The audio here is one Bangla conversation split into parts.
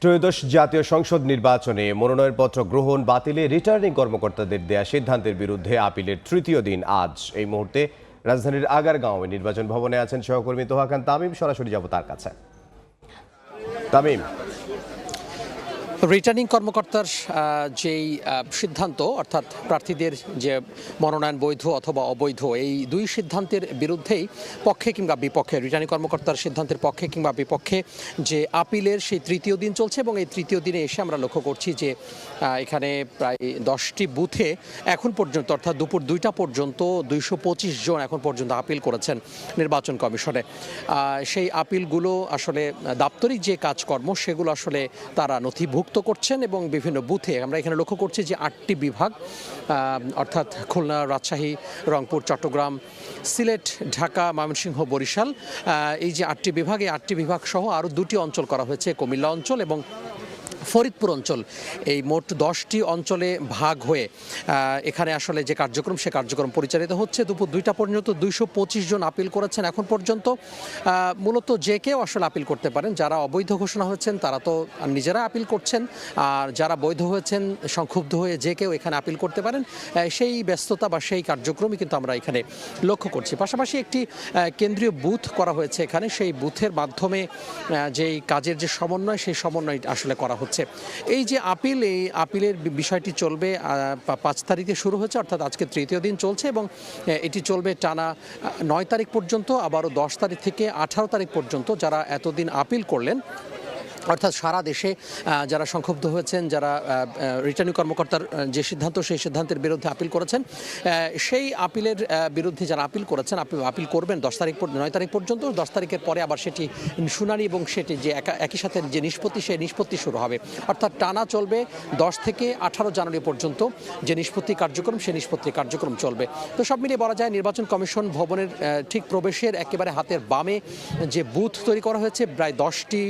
ত্রয়োদশ জাতীয় সংসদ নির্বাচনে মনোনয়নপত্র গ্রহণ বাতিলে রিটার্নিং কর্মকর্তাদের দেয়া সিদ্ধান্তের বিরুদ্ধে আপিলের তৃতীয় দিন আজ। এই মুহূর্তে রাজধানীর আগারগাঁওয়ে নির্বাচন ভবনে আছেন সহকর্মী তোহা খান তামিম। সরাসরি যাব তার কাছে। তামিম, রিটার্নিং কর্মকর্তার যেই সিদ্ধান্ত, অর্থাৎ প্রার্থীদের যে মনোনয়ন বৈধ অথবা অবৈধ, এই দুই সিদ্ধান্তের বিরুদ্ধেই পক্ষে কিংবা বিপক্ষে, রিটার্নিং কর্মকর্তার সিদ্ধান্তের পক্ষে কিংবা বিপক্ষে যে আপিলের সেই তৃতীয় দিন চলছে। এবং এই তৃতীয় দিনে এসে আমরা লক্ষ্য করছি যে এখানে প্রায় 10টি বুথে এখন পর্যন্ত, অর্থাৎ দুপুর 2টা পর্যন্ত 225 জন এখন পর্যন্ত আপিল করেছেন নির্বাচন কমিশনে। সেই আপিলগুলো আসলে দাপ্তরিক যে কাজকর্ম সেগুলো আসলে তারা নথিভুক্ত করছেন এবং বিভিন্ন বুথে আমরা এখানে লক্ষ্য করছি যে 8টি বিভাগ, অর্থাৎ খুলনা, রাজশাহী, রংপুর, চট্টগ্রাম, সিলেট, ঢাকা, ময়মনসিংহ, বরিশাল, এই যে 8টি বিভাগ, এই 8টি বিভাগ সহ আরও 2টি অঞ্চল করা হয়েছে, কুমিল্লা অঞ্চল এবং ফরিদপুর অঞ্চল। এই মোট 10টি অঞ্চলে ভাগ হয়ে এখানে আসলে যে কার্যক্রম, সে কার্যক্রম পরিচালিত হচ্ছে। দুপুর 2টা পর্যন্ত 225 জন আপিল করেছেন এখন পর্যন্ত। মূলত যে কেউ আসলে আপিল করতে পারেন। যারা অবৈধ ঘোষণা হয়েছেন তারা তো নিজেরা আপিল করছেন, আর যারা বৈধ হয়েছেন সংক্ষুব্ধ হয়ে যে কেউ এখানে আপিল করতে পারেন। সেই ব্যস্ততা বা সেই কার্যক্রমই কিন্তু আমরা এখানে লক্ষ্য করছি। পাশাপাশি একটি কেন্দ্রীয় বুথ করা হয়েছে এখানে। সেই বুথের মাধ্যমে যেই কাজের যে সমন্বয়, সেই সমন্বয় আসলে করা হচ্ছে। এই যে আপিল, এই আপিলের বিষয়টি চলবে 5 তারিখে শুরু হয়েছে, অর্থাৎ আজকে তৃতীয় দিন চলছে এবং এটি চলবে টানা 9 তারিখ পর্যন্ত, আবারও 10 তারিখ থেকে 18 তারিখ পর্যন্ত। যারা এতদিন আপিল করলেন, অর্থাৎ সারা দেশে যারা সংক্ষুব্ধ হয়েছেন, যারা রিটার্নিং কর্মকর্তার যে সিদ্ধান্ত, সেই সিদ্ধান্তের বিরুদ্ধে আপিল করেছেন, সেই আপিলের বিরুদ্ধে যারা আপিল করেছেন, আপিল করবেন 9 তারিখ পর্যন্ত। 10 তারিখের পরে আবার সেটি শুনানি এবং সেটি যে একই সাথে যে নিষ্পত্তি, সেই নিষ্পত্তি শুরু হবে। অর্থাৎ টানা চলবে 10 থেকে 18 জানুয়ারি পর্যন্ত যে নিষ্পত্তি কার্যক্রম, সেই নিষ্পত্তি কার্যক্রম চলবে। তো সব মিলিয়ে বলা যায় নির্বাচন কমিশন ভবনের ঠিক প্রবেশের একেবারে হাতের বামে যে বুথ তৈরি করা হয়েছে, প্রায় 10টি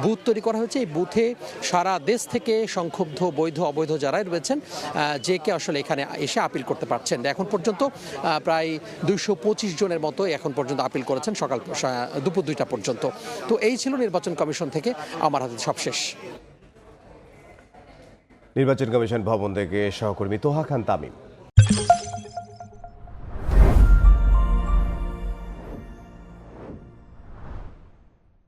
বুথ তৈরি করা হয়েছে। এই বুথে সারা দেশ থেকে সংক্ষুব্ধ, বৈধ অবৈধ যারাই রয়েছেন, যে কে আসলে এখানে এসে আপিল করতে পারছেন। এখন পর্যন্ত প্রায় 225 জনের মতো এখন পর্যন্ত আপিল করেছেন দুপুর 2টা পর্যন্ত। তো এই ছিল নির্বাচন কমিশন থেকে আমার হাতে সবশেষ। নির্বাচন কমিশন ভবন থেকে সহকর্মী তোহা খান তামিম।